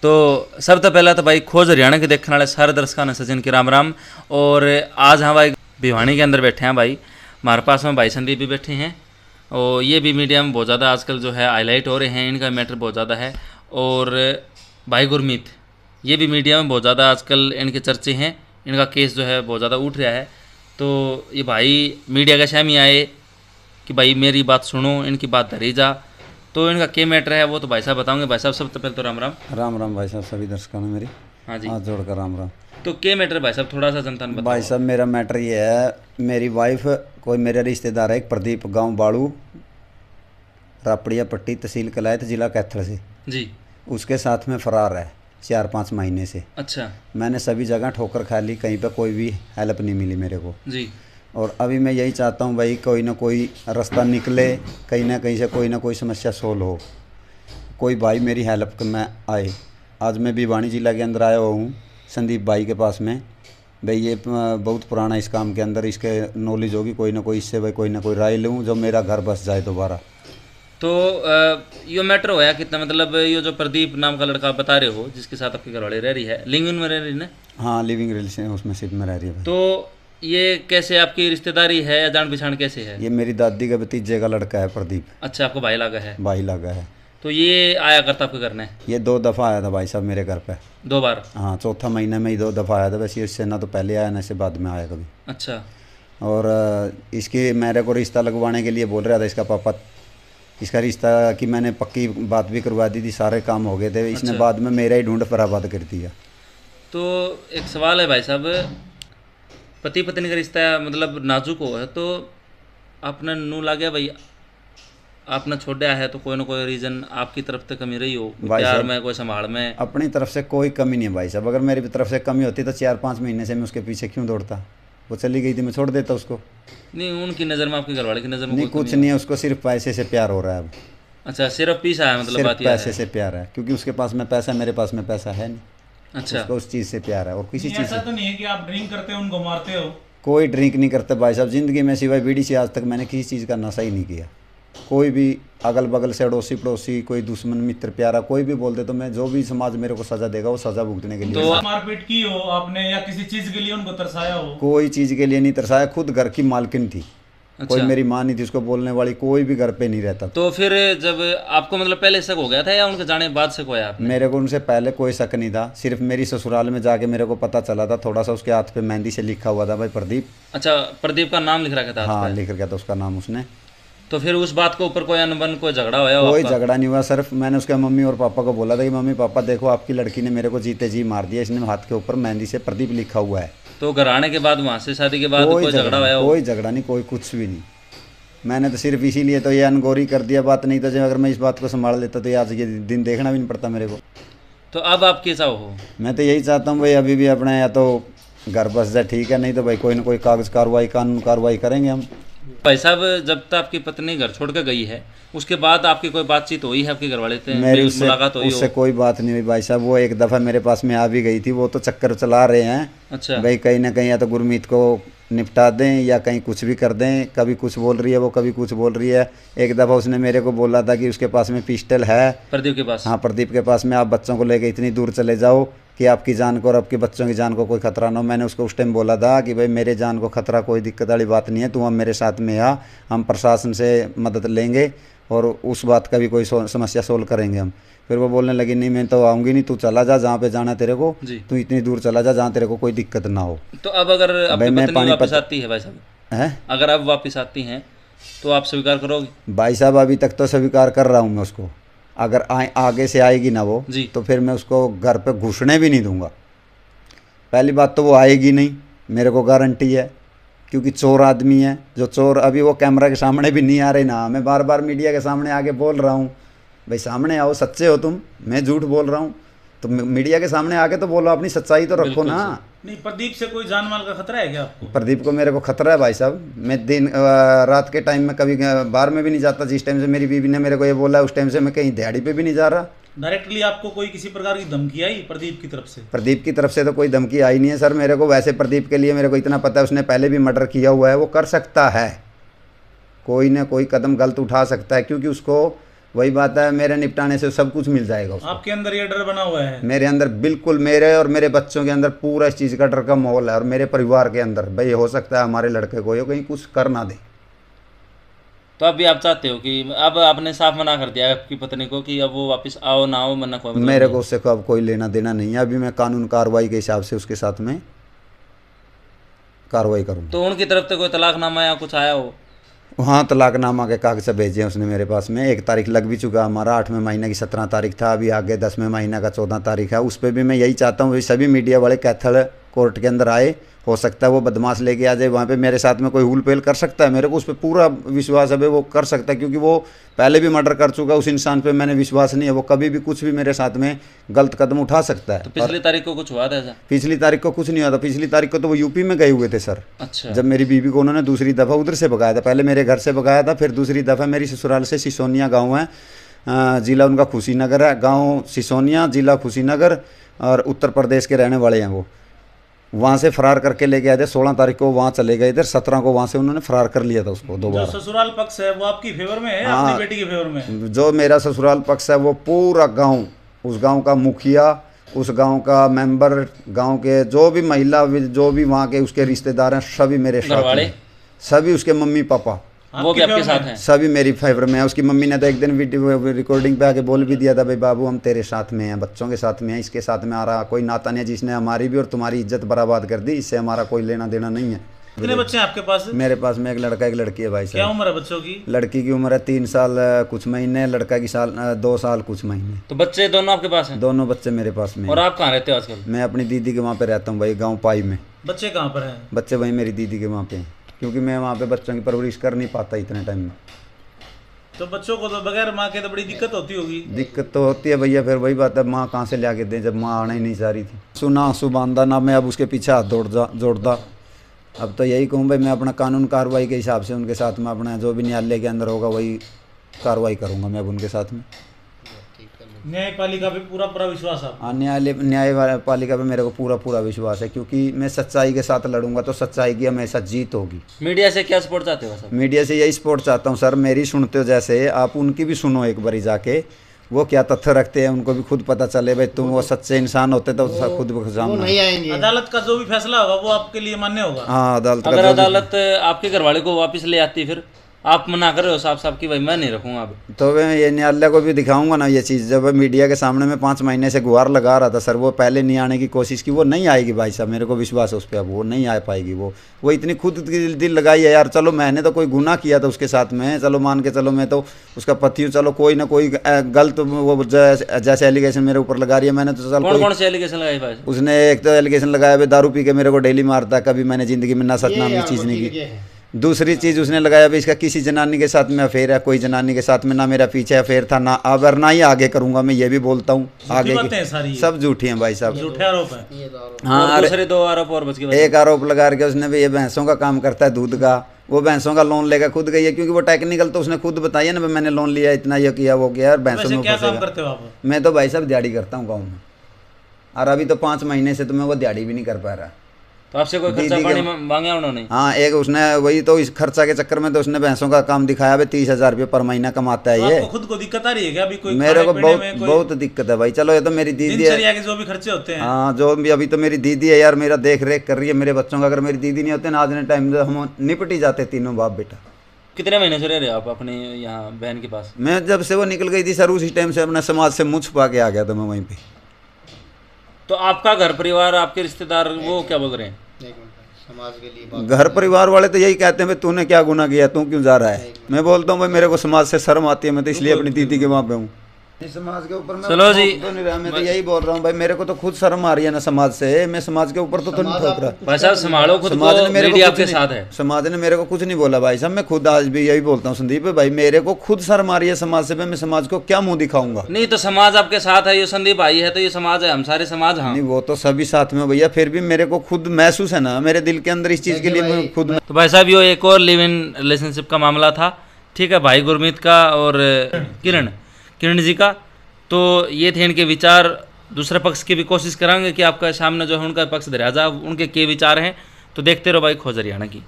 तो सब तो पहला तो भाई खोज हरियाणा के देखने वाले सारे दर्शकों ने सचिन की राम राम। और आज हम भाई भिवानी के अंदर बैठे हैं भाई, हमारे पास में भाई संदीप भी बैठे हैं और ये भी मीडिया में बहुत ज़्यादा आजकल जो है हाईलाइट हो रहे हैं, इनका मैटर बहुत ज़्यादा है। और भाई गुरमीत ये भी मीडिया में बहुत ज़्यादा आजकल इनके चर्चे हैं, इनका केस जो है बहुत ज़्यादा उठ रहा है। तो ये भाई मीडिया के सामने आए कि भाई मेरी बात सुनो, इनकी बात धरी जा, तो इनका क्या मैटर है वो तो भाई साहब बताओगे। भाई साहब सबसे पहले तो राम राम। राम राम भाई साहब, सभी दर्शकों ने मेरी हाँ जी, हाथ जोड़कर राम राम। तो क्या मैटर भाई साहब थोड़ा सा जनता ने बताओ। भाई साहब मेरा मैटर ये है, मेरी वाइफ कोई मेरे रिश्तेदार है एक प्रदीप, गांव बाड़ू, रापड़िया पट्टी, तहसील कलायत, जिला कैथल से जी, उसके साथ में फरार है 4-5 महीने से। अच्छा मैंने सभी जगह ठोकर खा ली, कहीं पे कोई भी हेल्प नहीं मिली मेरे को। जी, और अभी मैं यही चाहता हूँ भाई कोई ना कोई रास्ता निकले, कहीं ना कहीं से कोई ना कोई समस्या सोल्व हो, कोई भाई मेरी हेल्प में आए। आज मैं भिवानी जिला के अंदर आया हुआ हूँ संदीप भाई के पास में। भाई ये बहुत पुराना इस काम के अंदर, इसके नॉलेज होगी, कोई ना कोई इससे भाई कोई ना कोई राय लूँ जो मेरा घर बस जाए दोबारा। तो यो मैटर होया कितना, मतलब ये जो प्रदीप नाम का लड़का बता रहे हो जिसके साथ आपकी घरवाली रह रही है, लिंग में रह रही ना? हाँ, लिविंग रिलेशन उसमें सिर्फ में रह रही है भाई। तो ये कैसे आपकी रिश्तेदारी है या जान पहचान कैसे है? ये मेरी दादी का भतीजे का लड़का है प्रदीप। अच्छा, आपको भाई लगा है? भाई लगा है। तो ये आया करता आपके घर में? ये 2 दफ़ा आया था भाई साहब मेरे घर पे। 2 बार? हाँ, चौथा महीने में ही 2 दफ़ा आया था। वैसे इससे ना तो पहले आया ना इससे बाद में आया कभी। अच्छा। और इसकी मेरे को रिश्ता लगवाने के लिए बोल रहा था इसका पापा, इसका रिश्ता की मैंने पक्की बात भी करवा दी थी, सारे काम हो गए थे। इसने बाद में मेरा ही ढूंढ बर्बाद कर दिया। तो एक सवाल है भाई साहब, पति पत्नी का रिश्ता मतलब नाजुक हो है, तो आपने नू ला गया भाई, आपने छोड़ा है तो कोई ना कोई रीज़न आपकी तरफ से कमी रही हो, प्यार में, कोई संभाल में? अपनी तरफ से कोई कमी नहीं है भाई साहब। अगर मेरी तरफ से कमी होती तो 4-5 महीने से मैं उसके पीछे क्यों दौड़ता? वो चली गई थी, मैं छोड़ देता उसको। नहीं, उनकी नज़र में, आपकी घरवाले की नज़र में नहीं, कुछ नहीं है, उसको सिर्फ पैसे से प्यार हो रहा है अब। अच्छा, सिर्फ पीसा है, मतलब सिर्फ बात ये है? पैसे से प्यार है, क्योंकि उसके पास में पैसा, मेरे पास में पैसा है नहीं। अच्छा, उसको उस चीज़ से प्यार है और किसी चीज़ से। ऐसा तो नहीं है कि आप ड्रिंक करते हो उनको मारते हो? कोई ड्रिंक नहीं करता भाई साहब ज़िंदगी में, सिवाय बीड़ी से आज तक मैंने किसी चीज़ का नशा ही नहीं किया। कोई भी अगल बगल से अड़ोसी पड़ोसी, कोई दुश्मन मित्र प्यारा कोई भी बोल दे तो मैं, जो भी समाज मेरे को सज़ा देगा वो सज़ा भुगतने के लिए। तो मारपीट की हो आपने या किसी चीज़ के लिए उनको तरसाया हो? कोई चीज़ के लिए नहीं तरसाया, खुद घर की मालकिन थी। अच्छा। कोई मेरी माँ नहीं थी उसको बोलने वाली, कोई भी घर पे नहीं रहता। तो फिर जब आपको मतलब पहले शक हो गया था या उनके जाने के बाद शक होया आपने? मेरे को उनसे पहले कोई शक नहीं था, सिर्फ मेरी ससुराल में जाके मेरे को पता चला था, थोड़ा सा उसके हाथ पे मेहंदी से लिखा हुआ था भाई प्रदीप। अच्छा, प्रदीप का नाम लिख रखा था? हाँ, लिख रखा था उसका नाम उसने। तो फिर उस बात के ऊपर कोई अनबन, कोई झगड़ा होया? कोई झगड़ा नहीं हुआ, सिर्फ मैंने उसके मम्मी और पापा को बोला था कि मम्मी पापा देखो आपकी लड़की ने मेरे को जीते जी मार दिया, इसने हाथ के ऊपर मेहंदी से प्रदीप लिखा हुआ है। तो घर आने के बाद, वहाँ से शादी के बाद कोई झगड़ा होया? कोई झगड़ा नहीं, कोई कुछ भी नहीं। मैंने तो सिर्फ इसीलिए तो ये अनगौरी कर दिया बात, नहीं तो जब अगर मैं इस बात को संभाल लेता तो ये आज ये दिन देखना भी नहीं पड़ता मेरे को। तो अब आप कैसा हो? मैं तो यही चाहता हूँ भाई अभी भी अपना या तो घर बस जाए ठीक है, नहीं तो भाई कोई ना कोई कागज़ कार्रवाई, कानून कार्रवाई करेंगे हम। भाई साहब, जब तक आपकी पत्नी घर छोड़ कर गई है उसके बाद आपकी कोई बातचीत हुई है आपके घर वाले से? मेरी मुलाकात हुई? उससे कोई बात नहीं हुई भाई साहब। वो एक दफ़ा मेरे पास में आ भी गई थी, वो तो चक्कर चला रहे हैं। अच्छा भाई कहीं ना कहीं या तो गुरमीत को निपटा दें या कहीं कुछ भी कर दें, कभी कुछ बोल रही है वो, कभी कुछ बोल रही है। एक दफ़ा उसने मेरे को बोला था कि उसके पास में पिस्टल है प्रदीप के पास? हाँ, प्रदीप के पास में, आप बच्चों को लेके इतनी दूर चले जाओ कि आपकी जान को और आपके बच्चों की जान को कोई खतरा ना हो। मैंने उसको उस टाइम बोला था कि भाई मेरे जान को खतरा, कोई दिक्कत वाली बात नहीं है, तू हम मेरे साथ में आ, हम प्रशासन से मदद लेंगे और उस बात का भी कोई समस्या सोल्व करेंगे हम। फिर वो बोलने लगी नहीं मैं तो आऊँगी नहीं, तू चला जा जहाँ पे जाना तेरे को, तू इतनी दूर चला जा जहाँ तेरे को कोई दिक्कत ना हो। तो अब अगर आपकी पत्नी वापस आती है भाई साहब, है अगर आप वापस आती हैं तो आप स्वीकार करोगे? भाई साहब अभी तक तो स्वीकार कर रहा हूँ मैं उसको, अगर आगे से आएगी ना वो तो फिर मैं उसको घर पे घुसने भी नहीं दूंगा। पहली बात तो वो आएगी नहीं, मेरे को गारंटी है, क्योंकि चोर आदमी है। जो चोर अभी वो कैमरा के सामने भी नहीं आ रहे ना, मैं बार बार मीडिया के सामने आके बोल रहा हूँ भाई सामने आओ, सच्चे हो तुम, मैं झूठ बोल रहा हूँ तो मीडिया के सामने आके तो बोलो, अपनी सच्चाई तो रखो ना। नहीं, प्रदीप से कोई जान माल का खतरा है क्या आपको? प्रदीप को मेरे को खतरा है भाई साहब। मैं दिन रात के टाइम में कभी बाहर में भी नहीं जाता, जिस टाइम से मेरी बीवी ने मेरे को ये बोला उस टाइम से मैं कहीं दिहाड़ी पे भी नहीं जा रहा। डायरेक्टली आपको कोई किसी प्रकार की धमकी आई प्रदीप की तरफ से? प्रदीप की तरफ से तो कोई धमकी आई नहीं है सर मेरे को। वैसे प्रदीप के लिए मेरे को इतना पता है, उसने पहले भी मर्डर किया हुआ है, वो कर सकता है, कोई ना कोई कदम गलत उठा सकता है, क्योंकि उसको वही बात है, मेरे निपटाने से सब कुछ मिल जाएगा उसको। आपके अंदर ये डर बना हुआ है? मेरे अंदर बिल्कुल, मेरे और मेरे बच्चों के अंदर पूरा इस चीज़ का डर का माहौल है, और मेरे परिवार के अंदर भाई हो सकता है हमारे लड़के को ये कहीं कुछ कर ना दे। तो अभी आप चाहते हो कि अब आपने साफ मना कर दिया आपकी पत्नी को कि अब वो वापस आओ ना आओ, मना को मेरे को उससे अब कोई लेना देना नहीं है। अभी मैं कानून कार्रवाई के हिसाब से उसके साथ में कार्रवाई करूँगा। तो उनकी तरफ से कोई तलाकनामा या कुछ आया हो? हाँ, तलाकनामा के कागज भेजे हैं उसने मेरे पास में। 1 तारीख लग भी चुका, हमारा 8वें महीने की 17 तारीख था, अभी आगे 10वें महीने का 14 तारीख है। उस पर भी मैं यही चाहता हूँ सभी मीडिया वाले कैथल कोर्ट के अंदर आए। हो सकता है वो बदमाश लेके आ जाए, वहाँ पे मेरे साथ में कोई हुल पेल कर सकता है, मेरे को उस पर पूरा विश्वास है भाई वो कर सकता है, क्योंकि वो पहले भी मर्डर कर चुका है। उस इंसान पे मैंने विश्वास नहीं है, वो कभी भी कुछ भी मेरे साथ में गलत कदम उठा सकता है। तो पिछली तारीख को कुछ हुआ था ऐसा? पिछली तारीख को कुछ नहीं हुआ था। पिछली तारीख को तो वो यूपी में गए हुए थे सर। अच्छा। जब मेरी बीवी को उन्होंने दूसरी दफ़ा उधर से भगाया था, पहले मेरे घर से भगाया था, फिर दूसरी दफ़ा मेरी ससुराल से सिसोनिया गाँव है, ज़िला उनका खुशीनगर है, गाँव सिसोनिया, ज़िला खुशीनगर, और उत्तर प्रदेश के रहने वाले हैं वो। वहाँ से फरार करके लेके आए थे। 16 तारीख को वहाँ चले गए इधर, 17 को वहाँ से उन्होंने फरार कर लिया था उसको दोबारा। जो ससुराल पक्ष है वो आपकी फेवर में है? हाँ, अपनी बेटी के फेवर में? जो मेरा ससुराल पक्ष है वो पूरा गांव, उस गांव का मुखिया, उस गांव का मेंबर, गांव के जो भी महिला, जो भी वहाँ के उसके रिश्तेदार हैं, सभी मेरे साथ हैं। सभी उसके मम्मी पापा वो भी आपके साथ हैं? सभी मेरी फेवर में है। उसकी मम्मी ने तो एक दिन वीडियो रिकॉर्डिंग पे आके बोल भी दिया था, भाई बाबू हम तेरे साथ में हैं, बच्चों के साथ में हैं, इसके साथ में आ रहा कोई नाता नहीं है जिसने हमारी भी और तुम्हारी इज्जत बर्बाद कर दी, इससे हमारा कोई लेना देना नहीं है। कितने बच्चे हैं आपके पास? मेरे पास में एक लड़का एक लड़की है भाई साहब। क्या उम्र है बच्चों की? लड़की की उम्र है 3 साल कुछ महीने, लड़का की 2 साल कुछ महीने। तो बच्चे दोनों आपके पास हैं? दोनों बच्चे मेरे पास में। और आप कहाँ रहते हो आजकल? मैं अपनी दीदी के वहाँ पे रहता हूँ भाई, गाँव पाई में। बच्चे कहाँ पर हैं? बच्चे वहीं मेरी दीदी के वहाँ पे हैं, क्योंकि मैं वहाँ पे बच्चों की परवरिश कर नहीं पाता इतने टाइम में। तो बच्चों को तो बगैर माँ के तो बड़ी दिक्कत होती होगी? दिक्कत तो होती है भैया, फिर वही बात है, माँ कहाँ से ला के दें जब माँ आना ही नहीं चाह रही थी। सुना आंसू बांधा ना, मैं अब उसके पीछे हाथ जोड़ता। अब तो यही कहूँ भाई, मैं अपना कानून कार्रवाई के हिसाब से उनके साथ में अपना जो भी न्यायालय के अंदर होगा वही कार्रवाई करूँगा मैं अब उनके साथ में। न्यायपालिका पे पूरा विश्वास है? हाँ, न्यायपालिका पे मेरे को पूरा विश्वास है, क्योंकि मैं सच्चाई के साथ लड़ूंगा तो सच्चाई की हमेशा जीत होगी। मीडिया से क्या सपोर्ट चाहते हो सर? मीडिया से यही सपोर्ट चाहता हूँ सर, मेरी सुनते हो जैसे आप उनकी भी सुनो एक बारी जाके, वो क्या तथ्य रखते हैं उनको भी खुद पता चले। भाई तुम वो सच्चे इंसान होते तो खुद नहीं आएंगे। अदालत का जो भी फैसला होगा वो आपके लिए मान्य होगा? हाँ, अदालत अगर अदालत आपके घरवाले को वापस ले आती फिर आप मना कर रहे हो साफ कि भाई मैं नहीं रखूंगा अब, तो मैं ये न्यायालय को भी दिखाऊंगा ना ये चीज़। जब मीडिया के सामने में 5 महीने से गुहार लगा रहा था सर, वो पहले नहीं आने की कोशिश की, वो नहीं आएगी भाई साहब, मेरे को विश्वास है उस पर, अब वो नहीं आ पाएगी। वो इतनी खुद दिल लगाई है यार। चलो मैंने तो कोई गुनाह किया था उसके साथ में, चलो मान के चलो मैं तो उसका पति हूँ, चलो कोई ना कोई गलत वो जैसे एलिगेशन मेरे ऊपर लगा रही है, मैंने तो चल कौन से एलिगेशन लगाई भाई? उसने एक तो एलिगेशन लगाया भाई दारू पी के मेरे को डेली मारता है, कभी मैंने जिंदगी में नशा नाम की चीज़ नहीं की। दूसरी चीज़ उसने लगाया भाई इसका किसी जनानी के साथ में अफेयर है, कोई जनानी के साथ में ना मेरा पीछे अफेयर था, ना अब और ना ही आगे करूंगा। मैं ये भी बोलता हूँ आगे की सब झूठी हैं भाई साहब, झूठे आरोप हैं। हाँ, दूसरे 2 आरोप और बच गए। एक आरोप लगा के उसने भी ये भैंसों का काम करता है दूध का, वो भैंसों का लोन लेकर खुद गई है, क्योंकि वो टेक्निकल तो उसने खुद बताया ना, मैंने लोन लिया इतना, ये किया वो किया, और भैंसों में क्या काम करते हो आप? मैं तो भाई साहब दिहाड़ी करता हूँ गाँव में, और अभी तो 5 महीने से तो मैं वो दिहाड़ी भी नहीं कर पा रहा। तो आपसे कोई खर्चा पानी मांगा उन्होंने? हाँ, एक उसने वही तो इस खर्चा के चक्कर में तो उसने भैंसों का काम दिखाया भाई, 30,000 रुपये पर महीना कमाता है ये। आपको खुद को दिक्कत आ रही है क्या अभी? कोई मेरे को बहुत दिक्कत है भाई। चलो ये तो मेरी दीदी है, जो भी खर्चे होते हैं, हाँ जो भी, अभी तो मेरी दीदी है यार, मेरा देख रेख कर रही है मेरे बच्चों का। अगर मेरी दीदी नहीं होते ना आज ने टाइम हम निपट ही जाते तीनों बाप बेटा। कितने महीने से रह रहे हो आप अपने यहाँ बहन के पास? मैं जब से वो निकल गई थी सर, उसी टाइम से अपने समाज से मुँह छुपा के आ गया था मैं वहीं पे। तो आपका घर परिवार, आपके रिश्तेदार वो क्या बोल रहे हैं? समाज के लिए घर परिवार वाले तो यही कहते हैं भाई तूने क्या गुनाह किया, तू क्यों जा रहा है। मैं बोलता हूँ भाई मेरे को समाज से शर्म आती है, मैं तो इसलिए अपनी दीदी के वहाँ पे हूँ। समाज के ऊपर चलो जी, तो नहीं रहा, मैं तो यही बोल रहा हूँ भाई, मेरे को तो खुद शर्म आ रही है ना समाज से, मैं समाज के ऊपर तो नहीं ठोक रहा। भाई साहब संभालो खुद को, मीडिया आपके साथ है। समाज ने मेरे को कुछ नहीं बोला भाई साहब, मैं खुद आज भी यही बोलता हूँ संदीप भाई, मेरे को खुद शर्म आ रही है समाज से, मैं समाज को क्या मुंह दिखाऊंगा। नहीं तो समाज आपके साथ है, ये संदीप भाई है तो ये समाज है, हम सारे समाज। हाँ नहीं वो तो सभी साथ में भैया, फिर भी मेरे को खुद महसूस है ना मेरे दिल के अंदर इस चीज़ के लिए मैं खुद। तो भाई साहब ये एक और लिव इन रिलेशनशिप का मामला था, ठीक है, भाई गुरमीत का और किरण जी का। तो ये थे इनके विचार, दूसरे पक्ष की भी कोशिश करेंगे कि आपका सामने जो है उनका पक्ष दरियाजा उनके क्या विचार हैं। तो देखते रहो भाई खोज हरियाणा की।